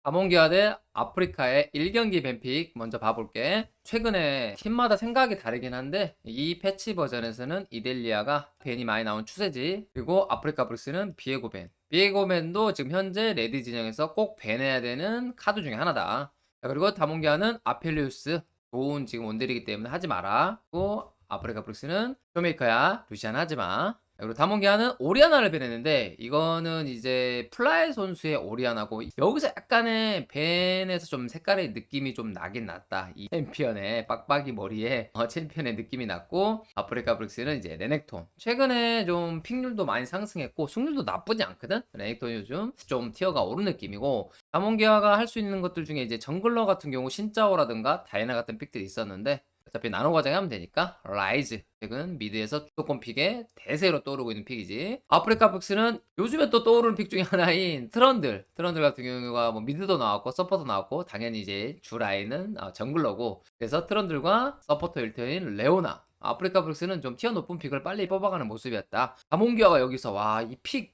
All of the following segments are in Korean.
다몬기아 대 아프리카의 1경기 뱀픽 먼저 봐볼게. 최근에 팀마다 생각이 다르긴 한데 이 패치 버전에서는 이델리아가 벤이 많이 나온 추세지. 그리고 아프리카 브릭스는 비에고 벤. 비에고 벤도 지금 현재 레드 진영에서 꼭 벤해야 되는 카드 중에 하나다. 자, 그리고 다몬기아는 아펠리우스 좋은 지금 원딜이기 때문에 하지 마라. 그리고 아프리카 브릭스는 쇼메이커야. 루시안 하지 마. 그리고 다몬기아는 오리아나를 벤했는데 이거는 이제 플라이 선수의 오리아나고 여기서 약간의 벤에서 좀 색깔의 느낌이 좀 나긴 났다. 이 챔피언의 빡빡이 머리에 챔피언의 느낌이 났고, 아프리카 브릭스는 이제 레넥톤 최근에 좀 픽률도 많이 상승했고 승률도 나쁘지 않거든. 레넥톤 요즘 좀 티어가 오른 느낌이고, 다몬기아가 할 수 있는 것들 중에 이제 정글러 같은 경우 신짜오라든가 다이나 같은 픽들이 있었는데 어차피 나노 과정하면 되니까 라이즈 최근 미드에서 주도권 픽에 대세로 떠오르고 있는 픽이지. 아프리카 픽스는 요즘에 또 떠오르는 픽 중에 하나인 트런들 같은 경우가 뭐 미드도 나왔고 서포터 나왔고 당연히 이제 주 라인은 정글러고, 그래서 트런들과 서포터 1터인 레오나, 아프리카 픽스는 좀 티어 높은 픽을 빨리 뽑아가는 모습이었다. 다몽기아가 여기서 와 이 픽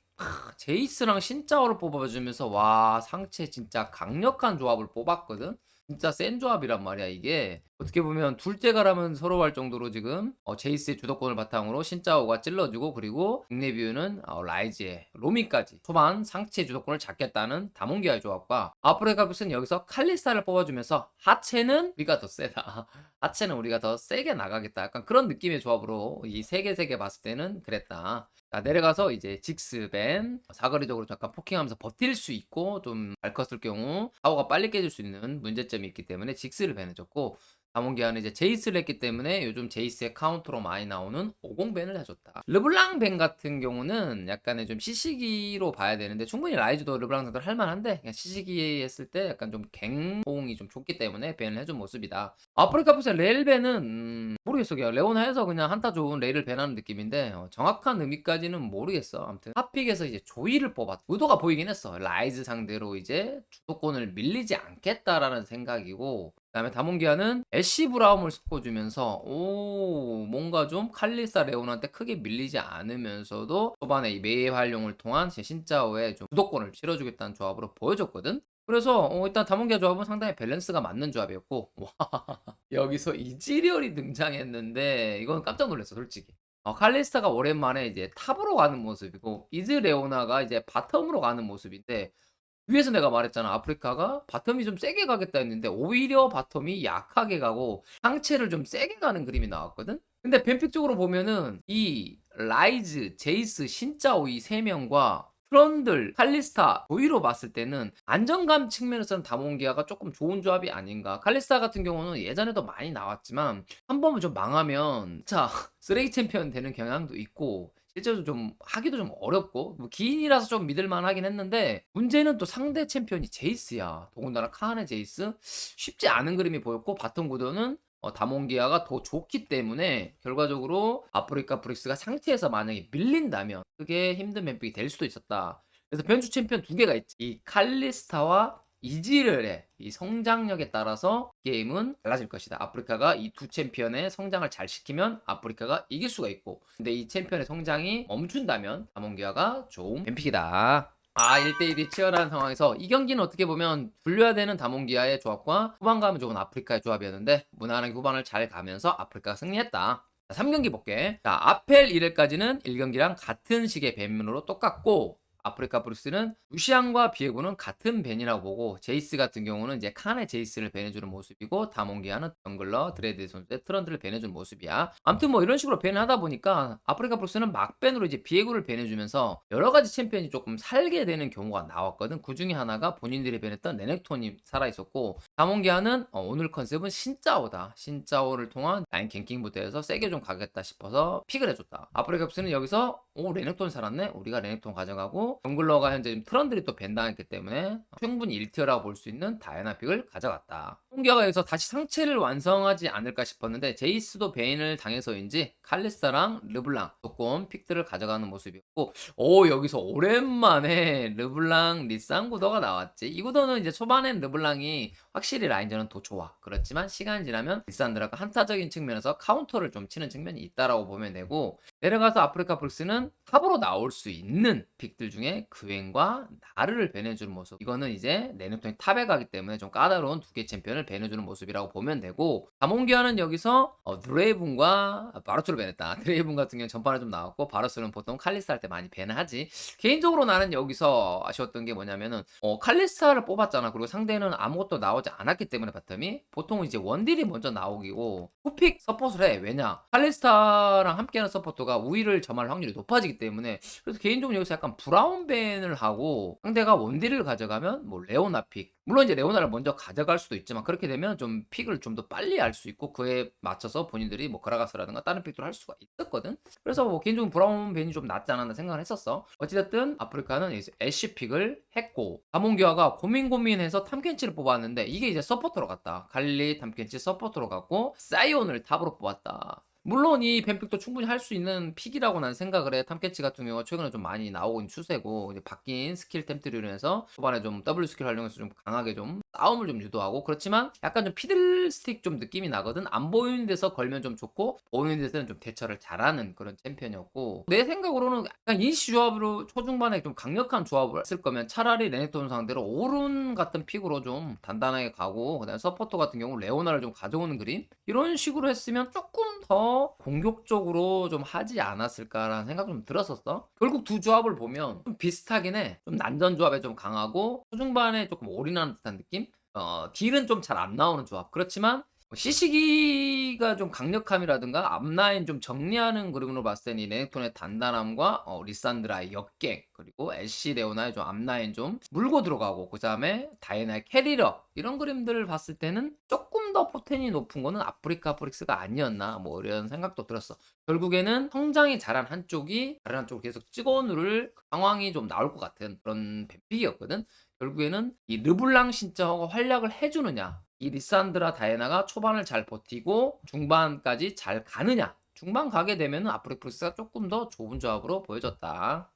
제이스랑 신짜오를 뽑아주면서 와 상체 진짜 강력한 조합을 뽑았거든. 진짜 센 조합이란 말이야. 이게 어떻게 보면 둘째가라면 서로 할 정도로 지금 제이스의 주도권을 바탕으로 신짜오가 찔러주고, 그리고 빅리뷰는 라이즈의 로미까지 초반 상체 주도권을 잡겠다는 다몽기아의 조합과, 아프리카 빅스는 여기서 칼리스타를 뽑아주면서 하체는 우리가 더 세다. 하체는 우리가 더 세게 나가겠다. 약간 그런 느낌의 조합으로 이 세개 봤을 때는 그랬다. 자, 내려가서 이제 직스 벤 사거리적으로 잠깐 포킹하면서 버틸 수 있고 좀 잘 컸을 경우 사고가 빨리 깨질 수 있는 문제점이 있기 때문에 직스를 벤해줬고, 다몬기아는 이제 제이스를 했기 때문에 요즘 제이스의 카운터로 많이 나오는 50벤을 해줬다. 르블랑 벤 같은 경우는 약간의 좀 시시기로 봐야 되는데 충분히 라이즈도 르블랑 상대로 할만한데 그냥 시시기 했을 때 약간 좀 갱호응이 좀 좋기 때문에 벤을 해준 모습이다. 아프리카 푸스의 레일 벤은 모르겠어. 그냥 레오나에서 그냥 한타 좋은 레일을 벤하는 느낌인데 정확한 의미까지는 모르겠어. 아무튼 핫픽에서 이제 조이를 뽑았. 의도가 보이긴 했어. 라이즈 상대로 이제 주도권을 밀리지 않겠다라는 생각이고, 그다음에 다몬기아는 애쉬 브라움을 섞어주면서 뭔가 좀 칼리사 레온한테 크게 밀리지 않으면서도 초반에 이 메이 활용을 통한 제 신짜오의 좀 주도권을 실어주겠다는 조합으로 보여줬거든. 그래서 일단 다몬기아 조합은 상당히 밸런스가 맞는 조합이었고, 와, 여기서 이지리얼이 등장했는데 이건 깜짝 놀랐어 솔직히. 칼리스타가 오랜만에 이제 탑으로 가는 모습이고 이즈 레오나가 이제 바텀으로 가는 모습인데, 위에서 내가 말했잖아. 아프리카가 바텀이 좀 세게 가겠다 했는데 오히려 바텀이 약하게 가고 상체를 좀 세게 가는 그림이 나왔거든. 근데 뱀픽적으로 보면은 이 라이즈, 제이스, 신짜오 이 세 명과 트런들, 칼리스타, 조이로 봤을 때는 안정감 측면에서는 다몬기아가 조금 좋은 조합이 아닌가. 칼리스타 같은 경우는 예전에도 많이 나왔지만 한 번은 좀 망하면 자 쓰레기 챔피언 되는 경향도 있고 실제로 좀 하기도 좀 어렵고 뭐 기인이라서 좀 믿을만 하긴 했는데, 문제는 또 상대 챔피언이 제이스야. 더군다나 카한의 제이스 쉽지 않은 그림이 보였고, 바텀 구도는 다몬기아가 더 좋기 때문에 결과적으로 아프리카 브릭스가 상태에서 만약에 밀린다면 그게 힘든 맵픽이 될 수도 있었다. 그래서 변주 챔피언 두 개가 있지. 이 칼리스타와 이지를의 이 성장력에 따라서 게임은 달라질 것이다. 아프리카가 이 두 챔피언의 성장을 잘 시키면 아프리카가 이길 수가 있고, 근데 이 챔피언의 성장이 멈춘다면 다몬기아가 좋은 뱀픽이다. 1대1이 치열한 상황에서 이 경기는 어떻게 보면 불려야 되는 다몬기아의 조합과 후반 가면 좋은 아프리카의 조합이었는데 무난하게 후반을 잘 가면서 아프리카가 승리했다. 3경기 볼게. 자, 아펠 1회까지는 1경기랑 같은 식의 뱀으로 똑같고, 아프리카 브루스는 루시안과 비에고는 같은 벤이라고 보고, 제이스 같은 경우는 이제 칸의 제이스를 벤해주는 모습이고, 다몬기아는 정글러 드레드 선수의 트런드를 벤해주는 모습이야. 아무튼 뭐 이런 식으로 벤을 하다 보니까 아프리카 브루스는 막벤으로 이제 비에고를 벤해주면서 여러 가지 챔피언이 조금 살게 되는 경우가 나왔거든. 그 중에 하나가 본인들이 벤했던 레넥톤이 살아있었고, 다몬기아는 오늘 컨셉은 신짜오다. 신짜오를 통한 라인 갱킹부터 해서 세게 좀 가겠다 싶어서 픽을 해줬다. 아프리카 브루스는 여기서 레넥톤 살았네? 우리가 레넥톤 가져가고, 정글러가 현재 트런들이 또 밴당했기 때문에 충분히 1티어라고 볼 수 있는 다이애나 픽을 가져갔다. 홍기아가 여기서 다시 상체를 완성하지 않을까 싶었는데 제이스도 베인을 당해서인지 칼리스타랑 르블랑 조금 픽들을 가져가는 모습이었고, 오 여기서 오랜만에 르블랑 리쌍 구도가 나왔지. 이 구도는 이제 초반엔 르블랑이 확실히 라인전은 더 좋아. 그렇지만 시간이 지나면 리산드라가 한타적인 측면에서 카운터를 좀 치는 측면이 있다라고 보면 되고, 내려가서 아프리카 브릭스는 탑으로 나올 수 있는 픽들 중에 그웬과 나르를 배내주는 모습. 이거는 이제 레넥톤이 탑에 가기 때문에 좀 까다로운 두 개 챔피언을 배내주는 모습이라고 보면 되고, 다몬기아는 여기서 드레이븐과 바로스를 배냈다. 드레이븐 같은 경우는 전반에 좀 나왔고, 바로스는 보통 칼리스타 할 때 많이 배는 하지. 개인적으로 나는 여기서 아쉬웠던 게 뭐냐면은 칼리스타를 뽑았잖아. 그리고 상대는 아무것도 나오지 않았기 때문에 바텀이 보통 이제 원딜이 먼저 나오기고 후픽 서폿을 해. 왜냐, 칼리스타랑 함께하는 서포터가 우위를 점할 확률이 높아지기 때문에. 그래서 개인적으로 여기서 약간 브라운 밴을 하고 상대가 원딜을 가져가면 뭐 레오나 픽, 물론 이제 레오나를 먼저 가져갈 수도 있지만 그렇게 되면 좀 픽을 좀 더 빨리 알 수 있고 그에 맞춰서 본인들이 뭐 그라가스라든가 다른 픽도 할 수가 있었거든. 그래서 뭐 개인적으로 브라운 밴이 좀 낫지 않았나 생각을 했었어. 어찌됐든 아프리카는 이제 애쉬 픽을 했고, 다몬기아가 고민해서 탐켄치를 뽑았는데 이게 이제 서포터로 갔다. 갈리 탐켄치 서포터로 갔고 사이온을 탑으로 뽑았다. 물론 이 뱀픽도 충분히 할 수 있는 픽이라고 난 생각을 해. 탐캐치 같은 경우가 최근에 좀 많이 나오고 있는 추세고, 이제 바뀐 스킬 템트로 인해서 초반에 좀 W 스킬 활용해서 좀 강하게 좀 싸움을 좀 유도하고, 그렇지만 약간 좀 피들스틱 좀 느낌이 나거든. 안 보이는 데서 걸면 좀 좋고 보이는 데서는 좀 대처를 잘하는 그런 챔피언이었고, 내 생각으로는 약간 이니시 조합으로 초중반에 좀 강력한 조합을 쓸 거면 차라리 레넥톤 상대로 오른 같은 픽으로 좀 단단하게 가고, 그다음에 서포터 같은 경우 레오나를 좀 가져오는 그림, 이런 식으로 했으면 조금 더 공격적으로 좀 하지 않았을까라는 생각 좀 들었었어. 결국 두 조합을 보면 좀 비슷하긴 해. 좀 난전 조합에 좀 강하고 초중반에 조금 올인하는 듯한 느낌? 딜은 좀 잘 안 나오는 조합. 그렇지만 시시기가 좀 강력함이라든가 앞라인 좀 정리하는 그림으로 봤을 때는 이 레넥톤의 단단함과 리산드라의 역갱, 그리고 애쉬 레오나의 좀 앞라인 좀 물고 들어가고, 그 다음에 다이애나의 캐리력, 이런 그림들을 봤을 때는 조금 더 포텐이 높은 거는 아프리카 프릭스가 아니었나, 뭐 이런 생각도 들었어. 결국에는 성장이 잘한 한쪽이 다른 한쪽을 계속 찍어 누를 상황이 좀 나올 것 같은 그런 뱀픽이었거든. 결국에는 이 르블랑 신짜가 활약을 해주느냐, 이 리산드라 다이애나가 초반을 잘 버티고 중반까지 잘 가느냐. 중반 가게 되면 아프리카 프릭스가 조금 더 좋은 조합으로 보여졌다.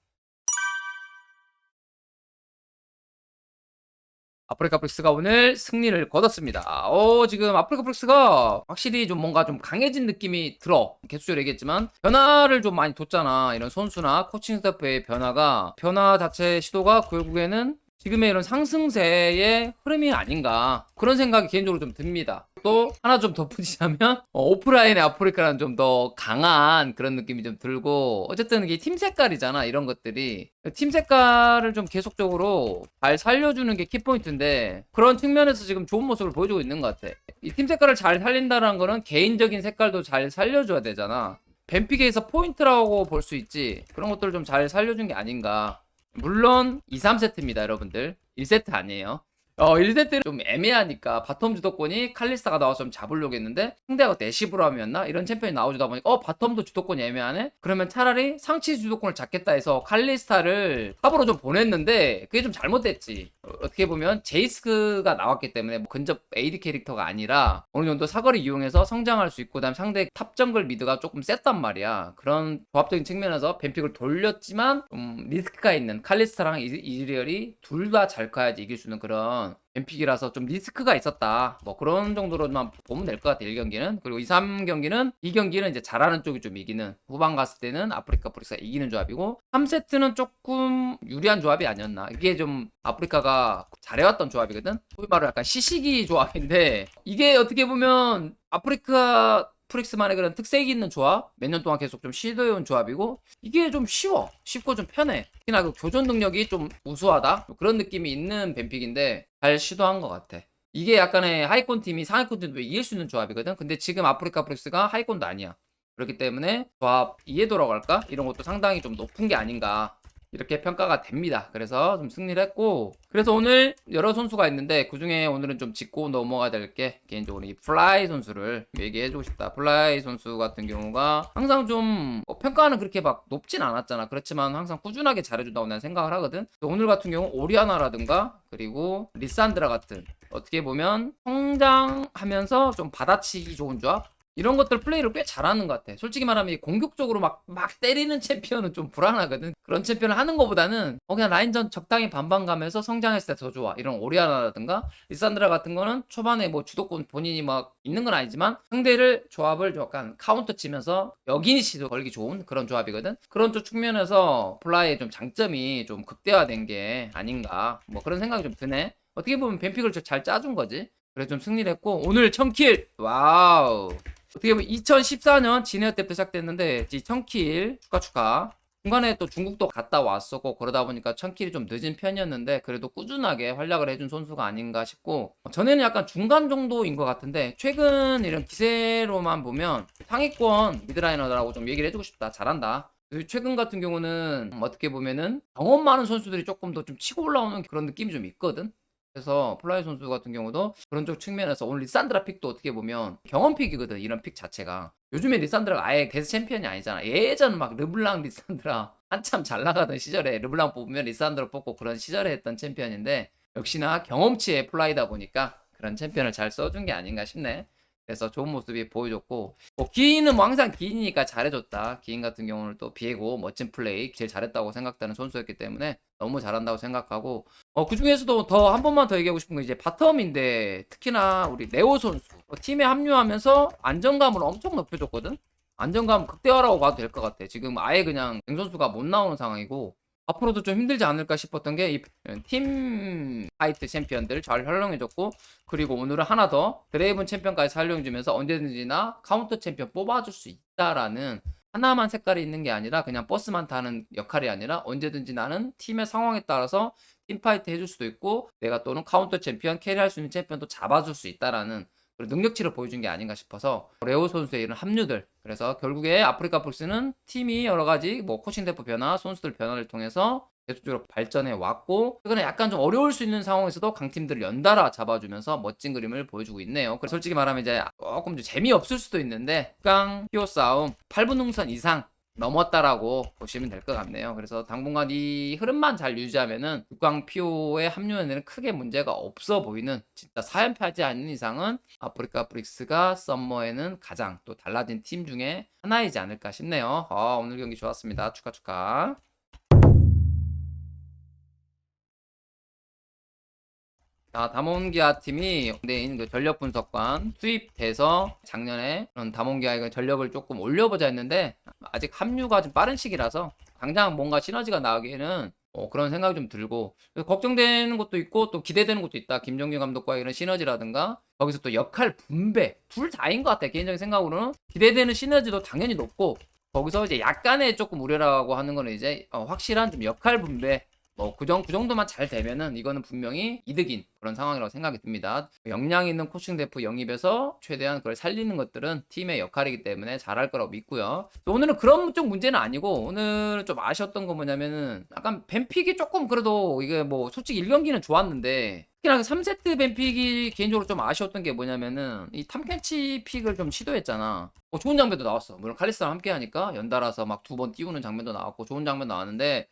아프리카 프릭스가 오늘 승리를 거뒀습니다. 지금 아프리카 프릭스가 확실히 좀 뭔가 좀 강해진 느낌이 들어. 계속적으로 얘기했지만 변화를 좀 많이 뒀잖아. 이런 선수나 코칭 스태프의 변화 자체 시도가 결국에는 지금의 이런 상승세의 흐름이 아닌가, 그런 생각이 개인적으로 좀 듭니다. 또 하나 좀 덧붙이자면 오프라인의 아프리카는 좀 더 강한 그런 느낌이 좀 들고, 어쨌든 이게 팀 색깔이잖아. 이런 것들이 팀 색깔을 좀 계속적으로 잘 살려주는 게 키포인트인데, 그런 측면에서 지금 좋은 모습을 보여주고 있는 것 같아. 이 팀 색깔을 잘 살린다는 거는 개인적인 색깔도 잘 살려줘야 되잖아. 뱀픽에서 포인트라고 볼 수 있지. 그런 것들을 좀 잘 살려준 게 아닌가. 물론 2, 3세트입니다 여러분들. 1세트 아니에요. 1세트는 좀 애매하니까 바텀 주도권이 칼리스타가 나와서 좀 잡으려고 했는데 상대가 내시브람이었나? 이런 챔피언이 나오다 보니까 바텀도 주도권이 애매하네? 그러면 차라리 상치 주도권을 잡겠다 해서 칼리스타를 탑으로 좀 보냈는데 그게 좀 잘못됐지. 어떻게 보면 제이스가 나왔기 때문에 뭐 근접 AD 캐릭터가 아니라 어느 정도 사거리 이용해서 성장할 수 있고, 그다음 상대 탑 정글 미드가 조금 셌단 말이야. 그런 조합적인 측면에서 뱀픽을 돌렸지만 좀 리스크가 있는 칼리스타랑 이즈리얼이 둘 다 잘 커야지 이길 수 있는 그런 뱀픽이라서 좀 리스크가 있었다. 뭐 그런 정도로만 보면 될 것 같아 1경기는. 그리고 2, 3경기는 2경기는 이제 잘하는 쪽이 좀 이기는, 후반 갔을 때는 아프리카 프릭스가 이기는 조합이고, 3세트는 조금 유리한 조합이 아니었나. 이게 좀 아프리카가 잘해왔던 조합이거든. 소위 말로 약간 시시기 조합인데, 이게 어떻게 보면 아프리카 프릭스만의 그런 특색이 있는 조합, 몇 년 동안 계속 좀 시도해온 조합이고, 이게 좀 쉽고 좀 편해. 특히나 그 교전 능력이 좀 우수하다, 그런 느낌이 있는 뱀픽인데 잘 시도한 것 같아. 이게 약간의 하이콘 팀이 상위콘 팀도 이길 수 있는 조합이거든. 근데 지금 아프리카 프릭스가 하이콘도 아니야. 그렇기 때문에 조합 이해도라고 할까? 이런 것도 상당히 좀 높은 게 아닌가. 이렇게 평가가 됩니다. 그래서 좀 승리를 했고, 그래서 오늘 여러 선수가 있는데 그 중에 오늘은 좀 짚고 넘어가야 될 게 개인적으로 이 플라이 선수를 얘기해주고 싶다. 플라이 선수 같은 경우가 항상 좀뭐 평가는 그렇게 막 높진 않았잖아. 그렇지만 항상 꾸준하게 잘해준다고 난 생각을 하거든. 오늘 같은 경우 오리아나라든가 그리고 리산드라 같은 어떻게 보면 성장하면서 좀 받아치기 좋은 조합, 이런 것들 플레이를 꽤 잘하는 것 같아. 솔직히 말하면 공격적으로 막 때리는 챔피언은 좀 불안하거든. 그런 챔피언을 하는 것보다는 그냥 라인전 적당히 반반 가면서 성장했을 때 더 좋아. 이런 오리아나라든가 리산드라 같은 거는 초반에 뭐 주도권 본인이 막 있는 건 아니지만 상대를 조합을 약간 카운터 치면서 여기니시도 걸기 좋은 그런 조합이거든. 그런 쪽 측면에서 플라이의 좀 장점이 좀 극대화된 게 아닌가, 뭐 그런 생각이 좀 드네. 어떻게 보면 뱀픽을 잘 짜준 거지. 그래서 좀 승리를 했고 오늘 1000킬 와우. 어떻게 보면 2014년 진에어 때부터 시작됐는데 1000킬 축하. 중간에 또 중국도 갔다 왔었고 그러다 보니까 1000킬이 좀 늦은 편이었는데 그래도 꾸준하게 활약을 해준 선수가 아닌가 싶고, 전에는 약간 중간 정도인 것 같은데 최근 이런 기세로만 보면 상위권 미드라이너라고 좀 얘기를 해주고 싶다. 잘한다. 최근 같은 경우는 어떻게 보면은 경험 많은 선수들이 조금 더 좀 치고 올라오는 그런 느낌이 좀 있거든. 그래서 플라이 선수 같은 경우도 그런 쪽 측면에서 오늘 리산드라 픽도 어떻게 보면 경험 픽이거든. 이런 픽 자체가 요즘에 리산드라가 아예 데스 챔피언이 아니잖아. 예전 막 르블랑 리산드라 한참 잘 나가던 시절에 르블랑 뽑으면 리산드라 뽑고 그런 시절에 했던 챔피언인데 역시나 경험치의 플라이다 보니까 그런 챔피언을 잘 써준 게 아닌가 싶네. 그래서 좋은 모습이 보여줬고, 기인은 뭐 항상 기인이니까 잘해줬다. 기인 같은 경우는 또 비에고 멋진 플레이 제일 잘했다고 생각되는 선수였기 때문에 너무 잘한다고 생각하고, 그 중에서도 더 한 번만 더 얘기하고 싶은 건 이제 바텀인데 특히나 우리 레오 선수 팀에 합류하면서 안정감을 엄청 높여줬거든. 안정감 극대화라고 봐도 될 것 같아. 지금 아예 그냥 뱅 선수가 못 나오는 상황이고 앞으로도 좀 힘들지 않을까 싶었던 게 이 팀 파이트 챔피언들 잘 활용해줬고, 그리고 오늘은 하나 더 드레이븐 챔피언까지 활용해주면서 언제든지나 카운터 챔피언 뽑아줄 수 있다라는 하나만 색깔이 있는 게 아니라 그냥 버스만 타는 역할이 아니라 언제든지 나는 팀의 상황에 따라서 팀파이트 해줄 수도 있고 내가 또는 카운터 챔피언 캐리할 수 있는 챔피언도 잡아줄 수 있다라는 그런 능력치를 보여준 게 아닌가 싶어서 레오 선수의 이런 합류들, 그래서 결국에 아프리카 풀스는 팀이 여러 가지 뭐 코칭 대표 변화, 선수들 변화를 통해서 계속적으로 발전해 왔고 최근에 약간 좀 어려울 수 있는 상황에서도 강팀들을 연달아 잡아주면서 멋진 그림을 보여주고 있네요. 그래서 솔직히 말하면 이제 조금 재미없을 수도 있는데 6강 피오 싸움 8분 능선 이상 넘었다라고 보시면 될 것 같네요. 그래서 당분간 이 흐름만 잘 유지하면은 6강 피오의 합류에는 크게 문제가 없어 보이는, 진짜 4연패하지 않는 이상은 아프리카 브릭스가 썸머에는 가장 또 달라진 팀 중에 하나이지 않을까 싶네요. 오늘 경기 좋았습니다. 축하. 자, 다몬기아 팀이 내인 그 전력 분석관 투입돼서 작년에 그런 다몬기아의 전력을 조금 올려보자 했는데 아직 합류가 좀 빠른 시기라서 당장 뭔가 시너지가 나오기에는 그런 생각이 좀 들고, 걱정되는 것도 있고 또 기대되는 것도 있다. 김정규 감독과의 이런 시너지라든가 거기서 또 역할 분배 둘 다인 것 같아. 개인적인 생각으로는 기대되는 시너지도 당연히 높고 거기서 이제 약간의 조금 우려라고 하는 거는 이제 확실한 좀 역할 분배, 그 정도만 잘 되면은 이거는 분명히 이득인 그런 상황이라고 생각이 듭니다. 역량 있는 코칭 대표 영입에서 최대한 그걸 살리는 것들은 팀의 역할이기 때문에 잘할 거라고 믿고요. 오늘은 그런 쪽 문제는 아니고 오늘은 좀 아쉬웠던 거 뭐냐면은 약간 뱀픽이 조금 그래도 이게 뭐 솔직히 1경기는 좋았는데 특히나 3세트 뱀픽이 개인적으로 좀 아쉬웠던 게 뭐냐면은 이 탐켄치 픽을 좀 시도했잖아. 좋은 장면도 나왔어. 물론 칼리스랑 함께 하니까 연달아서 막 2번 띄우는 장면도 나왔고 좋은 장면 나왔는데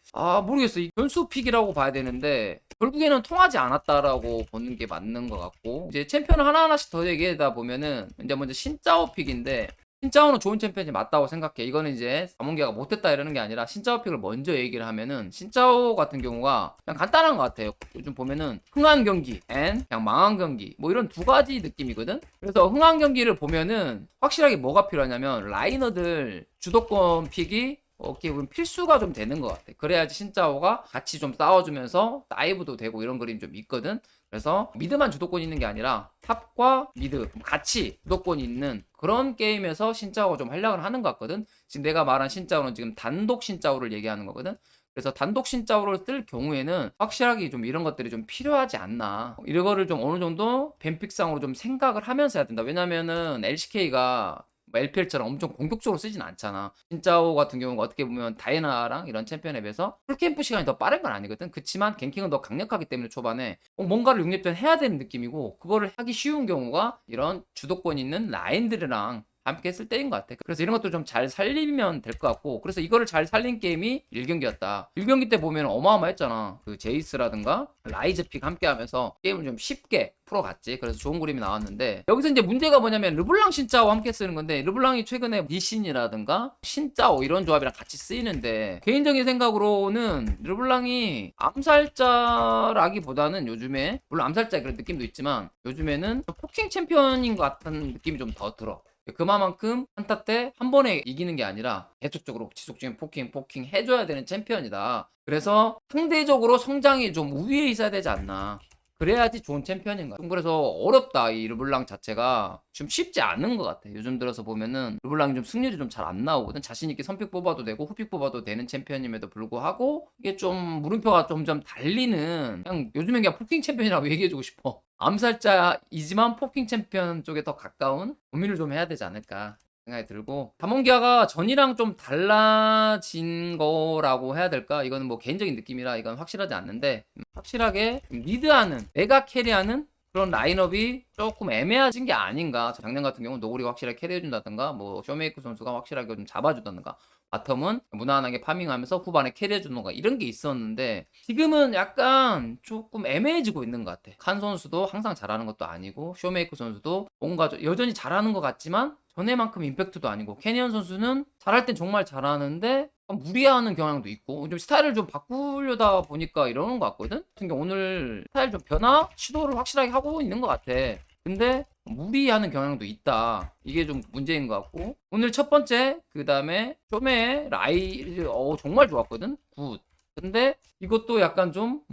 모르겠어. 이 변수 픽이라고 봐야 되는데 결국에는 통하지 않았다라고 보는 게 맞는 것 같고, 이제 챔피언을 하나하나씩 더 얘기하다 보면은 이제 먼저 신짜오 픽인데 신짜오는 좋은 챔피언이 맞다고 생각해. 이거는 이제 다몬기아가 못했다 이러는 게 아니라 신짜오 픽을 먼저 얘기를 하면은 신짜오 같은 경우가 그냥 간단한 것 같아요. 요즘 보면은 흥한 경기 앤 그냥 망한 경기 뭐 이런 두 가지 느낌이거든. 그래서 흥한 경기를 보면은 확실하게 뭐가 필요하냐면 라이너들 주도권 픽이 어떻게 보면 필수가 좀 되는 것 같아. 그래야지 신짜오가 같이 좀 싸워주면서 다이브도 되고 이런 그림이 좀 있거든. 그래서 미드만 주도권 있는 게 아니라 탑과 미드 같이 주도권 있는 그런 게임에서 신짜오가 좀 활약을 하는 것 같거든. 지금 내가 말한 신짜오는 지금 단독 신짜오를 얘기하는 거거든. 그래서 단독 신짜오를 쓸 경우에는 확실하게 좀 이런 것들이 좀 필요하지 않나, 이거를 좀 어느 정도 뱀픽상으로 좀 생각을 하면서 해야 된다. 왜냐면은 LCK가 LPL처럼 엄청 공격적으로 쓰진 않잖아. 진짜오 같은 경우가 어떻게 보면 다이애나랑 이런 챔피언에 비해서 풀캠프 시간이 더 빠른 건 아니거든. 그치만 갱킹은 더 강력하기 때문에 초반에 뭔가를 6렙전 해야 되는 느낌이고, 그거를 하기 쉬운 경우가 이런 주도권 있는 라인들이랑 함께 했을 때인 것 같아. 그래서 이런 것도 좀 잘 살리면 될 것 같고, 그래서 이거를 잘 살린 게임이 1경기였다. 1경기 때 보면 어마어마했잖아. 그 제이스라든가 라이즈 픽 함께 하면서 게임을 좀 쉽게 풀어갔지. 그래서 좋은 그림이 나왔는데, 여기서 이제 문제가 뭐냐면 르블랑 신짜오 함께 쓰는 건데, 르블랑이 최근에 니신이라든가 신짜오 이런 조합이랑 같이 쓰이는데, 개인적인 생각으로는 르블랑이 암살자라기보다는 요즘에, 물론 암살자 그런 느낌도 있지만 요즘에는 포킹 챔피언인 것 같은 느낌이 좀 더 들어. 그만큼 한타 때 한 번에 이기는 게 아니라 계속적으로 지속적인 포킹 해줘야 되는 챔피언이다. 그래서 상대적으로 성장이 좀 우위에 있어야 되지 않나. 그래야지 좋은 챔피언인 것 같아. 그래서 어렵다, 이 르블랑 자체가. 좀 쉽지 않은 것 같아. 요즘 들어서 보면은 르블랑이 좀 승률이 좀 잘 안 나오거든. 자신있게 선픽 뽑아도 되고 후픽 뽑아도 되는 챔피언임에도 불구하고 이게 좀 물음표가 점점 달리는, 그냥 요즘엔 그냥 포킹 챔피언이라고 얘기해주고 싶어. 암살자이지만 포킹 챔피언 쪽에 더 가까운 고민을 좀 해야 되지 않을까 생각이 들고, 다몬기아가 전이랑 좀 달라진 거라고 해야 될까? 이거는 뭐 개인적인 느낌이라 이건 확실하지 않는데, 확실하게 리드하는, 내가 캐리하는 그런 라인업이 조금 애매해진 게 아닌가. 작년 같은 경우는 노구리가 확실하게 캐리해준다든가, 뭐 쇼메이크 선수가 확실하게 좀 잡아주다든가, 바텀은 무난하게 파밍하면서 후반에 캐리해주는 거, 이런 게 있었는데 지금은 약간 조금 애매해지고 있는 것 같아. 칸 선수도 항상 잘하는 것도 아니고, 쇼메이크 선수도 뭔가 여전히 잘하는 것 같지만 전에만큼 임팩트도 아니고, 캐니언 선수는 잘할 땐 정말 잘하는데 무리하는 경향도 있고, 좀 스타일을 좀 바꾸려다 보니까 이러는 것 같거든. 같은 경우 오늘 스타일 좀 변화 시도를 확실하게 하고 있는 것 같아. 근데 무리하는 경향도 있다. 이게 좀 문제인 것 같고, 오늘 첫 번째 그 다음에 쇼메의 라이 정말 좋았거든. 굿. 근데 이것도 약간 좀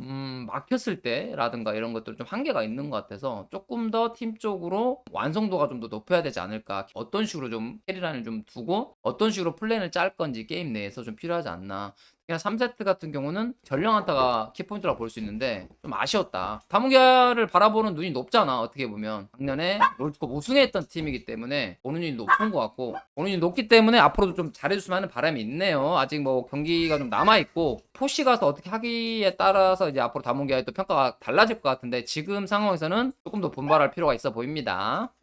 막혔을 때라든가 이런 것들 좀 한계가 있는 것 같아서 조금 더 팀적으로 완성도가 좀 더 높여야 되지 않을까. 어떤 식으로 좀 캐리라인을 좀 두고 어떤 식으로 플랜을 짤 건지 게임 내에서 좀 필요하지 않나. 그냥 3세트 같은 경우는 전령 한타가 키포인트라고 볼 수 있는데 좀 아쉬웠다. 다무기아를 바라보는 눈이 높잖아. 어떻게 보면 작년에 롤드컵 우승했던 팀이기 때문에 보는 눈이 높은 것 같고, 보는 눈이 높기 때문에 앞으로도 좀 잘해줬으면 하는 바람이 있네요. 아직 뭐 경기가 좀 남아있고, 포시 가서 어떻게 하기에 따라서 이제 앞으로 다무기아의 또 평가가 달라질 것 같은데, 지금 상황에서는 조금 더 분발할 필요가 있어 보입니다.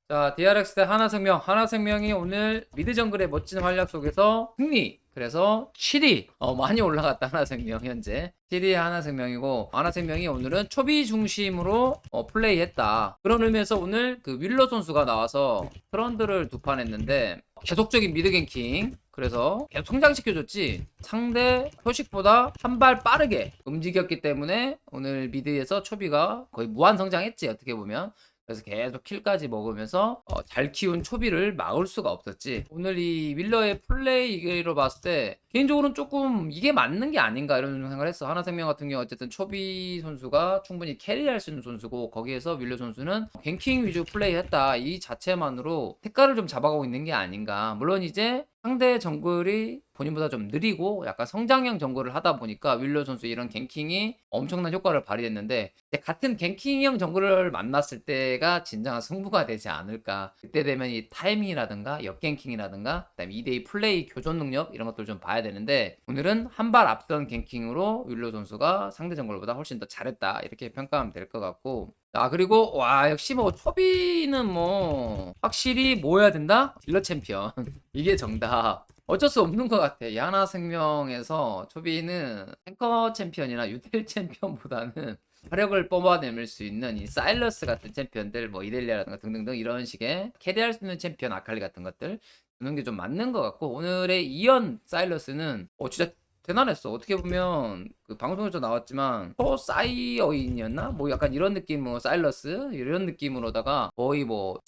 자, DRX 대 하나생명. 하나생명이 오늘 미드 정글의 멋진 활약 속에서 승리. 그래서 7위. 많이 올라갔다, 하나생명 현재. 7위 하나생명이고, 하나생명이 오늘은 초비 중심으로 플레이했다. 그런 의미에서 오늘 그 윌러 선수가 나와서 트런드를 두 판 했는데, 계속적인 미드 갱킹. 그래서 계속 성장시켜줬지. 상대 표식보다 한 발 빠르게 움직였기 때문에 오늘 미드에서 초비가 거의 무한 성장했지, 어떻게 보면. 그래서 계속 킬까지 먹으면서 잘 키운 초비를 막을 수가 없었지. 오늘 이 윌러의 플레이로 봤을 때 개인적으로는 조금 이게 맞는 게 아닌가 이런 생각을 했어. 하나생명 같은 경우 어쨌든 초비 선수가 충분히 캐리할 수 있는 선수고, 거기에서 윌러 선수는 갱킹 위주 플레이했다. 이 자체만으로 색깔을 좀 잡아가고 있는 게 아닌가. 물론 이제 상대 정글이 본인보다 좀 느리고 약간 성장형 정글을 하다 보니까 윌러 선수 이런 갱킹이 엄청난 효과를 발휘했는데, 같은 갱킹형 정글을 만났을 때가 진정한 승부가 되지 않을까. 그때 되면 이 타이밍이라든가 역갱킹이라든가 그다음에 2대2 플레이 교전 능력 이런 것들을 좀 봐야 되는데, 오늘은 한 발 앞선 갱킹으로 윌러 선수가 상대 정글보다 훨씬 더 잘했다, 이렇게 평가하면 될 것 같고, 그리고 역시 뭐 초비는 뭐 확실히 뭐 해야 된다? 딜러 챔피언. 이게 정답. 어쩔 수 없는 것 같아. 이 하나생명에서 초비는 탱커 챔피언이나 유틸 챔피언보다는 화력을 뽑아내밀 수 있는 이 사일러스 같은 챔피언들, 뭐 이델리아라든가 등등등 이런 식의 캐리할 수 있는 챔피언 아칼리 같은 것들 주는 게 좀 맞는 것 같고, 오늘의 이연 사일러스는 진짜 대단했어. 어떻게 보면 그 방송에서 나왔지만 사이어인이었나? 뭐 약간 이런 느낌, 뭐 사일러스 이런 느낌으로다가 거의 뭐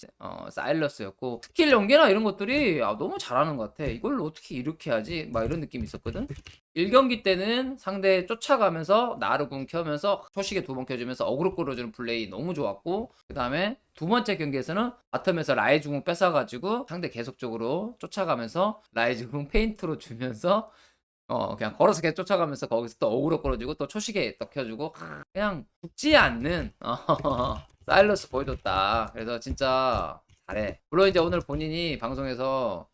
사일러스였고, 스킬 연계나 이런 것들이 너무 잘하는 것 같아. 이걸 어떻게 이렇게 하지? 막 이런 느낌이 있었거든. 1경기 때는 상대 쫓아가면서 나르궁 켜면서 초시계 두 번 켜주면서 어그로 끌어주는 플레이 너무 좋았고, 그 다음에 두 번째 경기에서는 바텀에서 라이즈궁 뺏어가지고 상대 계속적으로 쫓아가면서 라이즈궁 페인트로 주면서 그냥 걸어서 계속 쫓아가면서 거기서 또 어그로 끌어주고 또 초시계 또 켜주고, 그냥 죽지 않는 사일러스 보여줬다. 그래서 진짜 잘해. 물론 이제 오늘 본인이 방송에서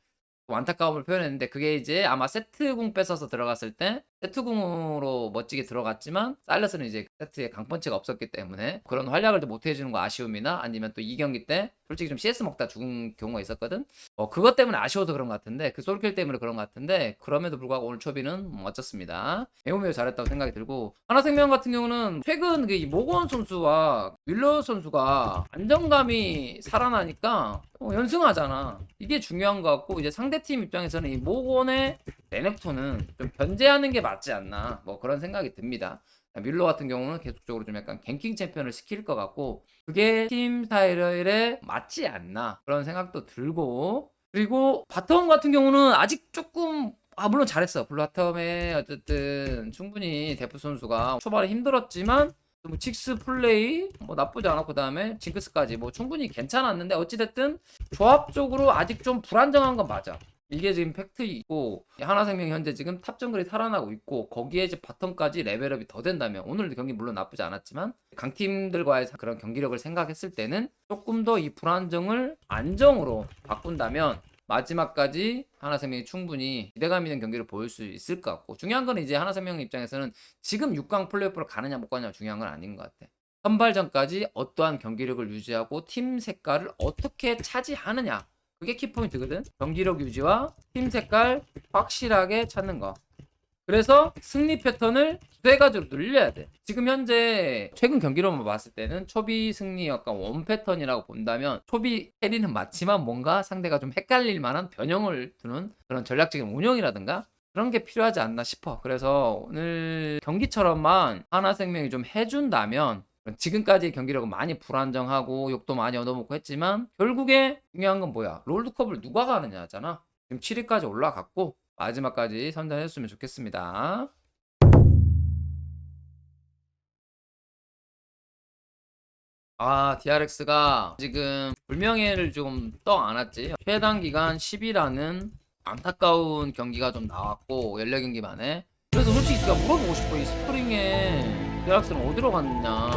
좀 안타까움을 표현했는데 그게 이제 아마 세트궁 뺏어서 들어갔을 때 세트궁으로 멋지게 들어갔지만 사일러스는 이제 세트에 강펀치가 없었기 때문에 그런 활약을 못 해주는 거 아쉬움이나 아니면 또 이 경기 때 솔직히 좀 CS 먹다 죽은 경우가 있었거든. 그것 때문에 아쉬워서 그런 것 같은데 그 솔킬 때문에 그런 것 같은데 그럼에도 불구하고 오늘 초비는 멋졌습니다. 매우 잘했다고 생각이 들고 하나생명 같은 경우는 최근 그 모건 선수와 윌러 선수가 안정감이 살아나니까 연승하잖아. 이게 중요한 것 같고 이제 상대팀 입장에서는 이 모건의 레넥톤은 좀 견제하는 게 맞지 않나 뭐 그런 생각이 듭니다. 뮬러 같은 경우는 계속적으로 좀 약간 갱킹 챔피언을 시킬 것 같고 그게 팀 스타일에 맞지 않나 그런 생각도 들고 그리고 바텀 같은 경우는 아직 조금 물론 잘했어. 블루바텀에 어쨌든 충분히 데프 선수가 초반에 힘들었지만 뭐 직스 플레이 뭐 나쁘지 않았고 그다음에 징크스까지 뭐 충분히 괜찮았는데 어찌됐든 조합적으로 아직 좀 불안정한 건 맞아. 이게 지금 팩트이고 하나생명이 현재 지금 탑 정글이 살아나고 있고 거기에 이제 바텀까지 레벨업이 더 된다면 오늘도 경기 물론 나쁘지 않았지만 강팀들과의 그런 경기력을 생각했을 때는 조금 더 이 불안정을 안정으로 바꾼다면 마지막까지 하나생명이 충분히 기대감 있는 경기를 보일 수 있을 것 같고 중요한 건 이제 하나생명 입장에서는 지금 6강 플레이오프를 가느냐 못 가느냐 중요한 건 아닌 것 같아. 선발전까지 어떠한 경기력을 유지하고 팀 색깔을 어떻게 차지하느냐 그게 키포인트거든. 경기력 유지와 팀 색깔 확실하게 찾는 거. 그래서 승리 패턴을 두 가지로 늘려야 돼. 지금 현재 최근 경기로만 봤을 때는 초비 승리 약간 원 패턴이라고 본다면 초비 캐리는 맞지만 뭔가 상대가 좀 헷갈릴 만한 변형을 두는 그런 전략적인 운영이라든가 그런 게 필요하지 않나 싶어. 그래서 오늘 경기처럼만 하나생명이 좀 해준다면 지금까지 경기력은 많이 불안정하고 욕도 많이 얻어먹고 했지만 결국에 중요한 건 뭐야? 롤드컵을 누가 가느냐잖아. 지금 7위까지 올라갔고 마지막까지 선전했으면 좋겠습니다. DRX가 지금 불명예를 좀 떠안았지. 최단 기간 10이라는 안타까운 경기가 좀 나왔고 14경기 만에. 그래서 솔직히 제가 물어보고 싶어. 이 스프링에 DRX는 어디로 갔냐.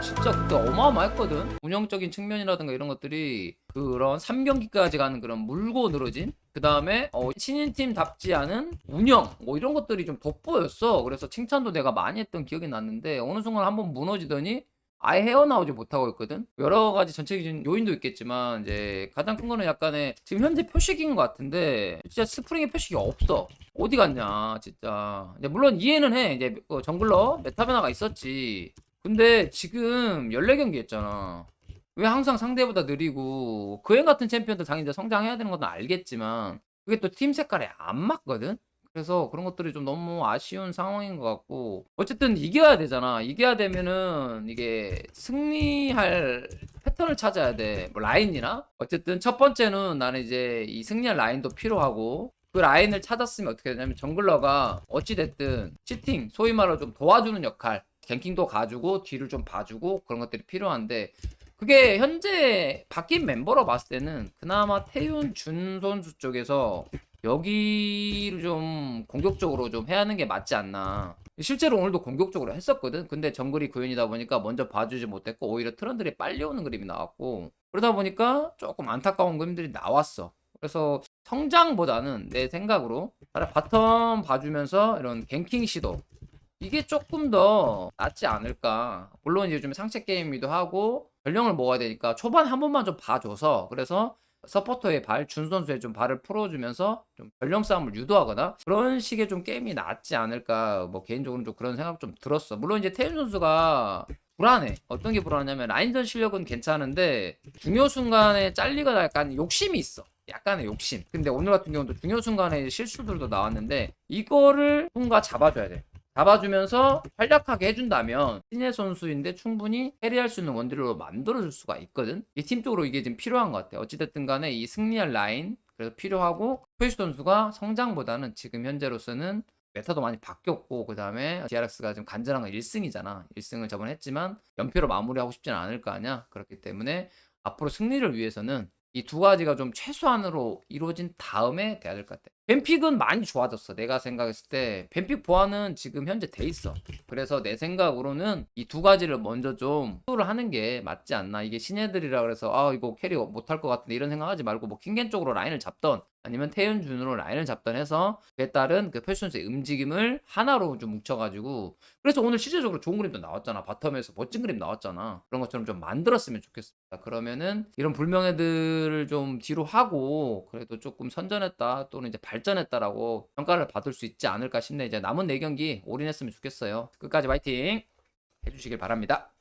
진짜 그때 어마어마했거든. 운영적인 측면이라든가 이런 것들이 그런 3경기까지 가는 그런 물고 늘어진 그 다음에 신인팀답지 않은 운영 뭐 이런 것들이 좀 돋보였어. 그래서 칭찬도 내가 많이 했던 기억이 났는데 어느 순간 한번 무너지더니 아예 헤어나오지 못하고 있거든. 여러 가지 전체적인 요인도 있겠지만 이제 가장 큰 거는 약간의 지금 현재 표식인 것 같은데 진짜 스프링의 표식이 없어. 어디 갔냐 진짜. 이제 물론 이해는 해. 이제 정글러 메타 변화가 있었지. 근데 지금 14경기 했잖아. 왜 항상 상대보다 느리고 그앤 같은 챔피언도 당연히 성장해야 되는 건 알겠지만 그게 또 팀 색깔에 안 맞거든. 그래서 그런 것들이 좀 너무 아쉬운 상황인 것 같고 어쨌든 이겨야 되잖아. 이겨야 되면은 이게 승리할 패턴을 찾아야 돼. 뭐 라인이나 어쨌든 첫 번째는 나는 이제 이 승리할 라인도 필요하고 그 라인을 찾았으면 어떻게 되냐면 정글러가 어찌됐든 치팅 소위 말로 좀 도와주는 역할 갱킹도 가주고 뒤를 좀 봐주고 그런 것들이 필요한데 그게 현재 바뀐 멤버로 봤을 때는 그나마 태윤 준 선수 쪽에서 여기를 좀 공격적으로 좀 해야 하는 게 맞지 않나. 실제로 오늘도 공격적으로 했었거든. 근데 정글이 구현이다 보니까 먼저 봐주지 못했고 오히려 트런들이 빨리 오는 그림이 나왔고 그러다 보니까 조금 안타까운 그림들이 나왔어. 그래서 성장보다는 내 생각으로 바텀 봐주면서 이런 갱킹 시도 이게 조금 더 낫지 않을까. 물론 이제 좀 상체 게임이기도 하고 전령을 먹어야 되니까 초반 한 번만 좀 봐줘서 그래서 서포터의 발, 준 선수의 좀 발을 풀어주면서 좀 전령 싸움을 유도하거나 그런 식의 좀 게임이 낫지 않을까. 뭐 개인적으로는 좀 그런 생각 좀 들었어. 물론 이제 태윤 선수가 불안해. 어떤 게 불안하냐면 라인전 실력은 괜찮은데 중요 순간에 잘리거나 약간 욕심이 있어. 약간의 욕심. 근데 오늘 같은 경우도 중요 순간에 실수들도 나왔는데 이거를 누군가 잡아줘야 돼. 잡아주면서 활약하게 해준다면 신예 선수인데 충분히 캐리할 수 있는 원딜로 만들어줄 수가 있거든. 이 팀적으로 이게 지금 필요한 것 같아. 어찌됐든 간에 이 승리할 라인 그래서 필요하고 표시 선수가 성장보다는 지금 현재로서는 메타도 많이 바뀌었고 그 다음에 DRX가 지금 간절한 건 1승이잖아. 1승을 저번에 했지만 연패로 마무리하고 싶지는 않을 거 아니야. 그렇기 때문에 앞으로 승리를 위해서는 이 두 가지가 좀 최소한으로 이루어진 다음에 돼야 될 것 같아. 벤픽은 많이 좋아졌어. 내가 생각했을 때 벤픽 보완은 지금 현재 돼 있어. 그래서 내 생각으로는 이 두 가지를 먼저 좀 시도를 하는 게 맞지 않나. 이게 신예들이라 그래서 아 이거 캐리 못할 것 같은데 이런 생각하지 말고 뭐 킹겐 쪽으로 라인을 잡던 아니면 태윤준으로 라인을 잡던 해서 그에 따른 그 패션스의 움직임을 하나로 좀 뭉쳐가지고 그래서 오늘 실질적으로 좋은 그림도 나왔잖아. 바텀에서 멋진 그림 나왔잖아. 그런 것처럼 좀 만들었으면 좋겠습니다. 그러면은 이런 불명예들을 좀 뒤로 하고 그래도 조금 선전했다 또는 이제 발전했다라고 평가를 받을 수 있지 않을까 싶네. 이제 남은 4경기 올인했으면 좋겠어요. 끝까지 화이팅 해주시길 바랍니다.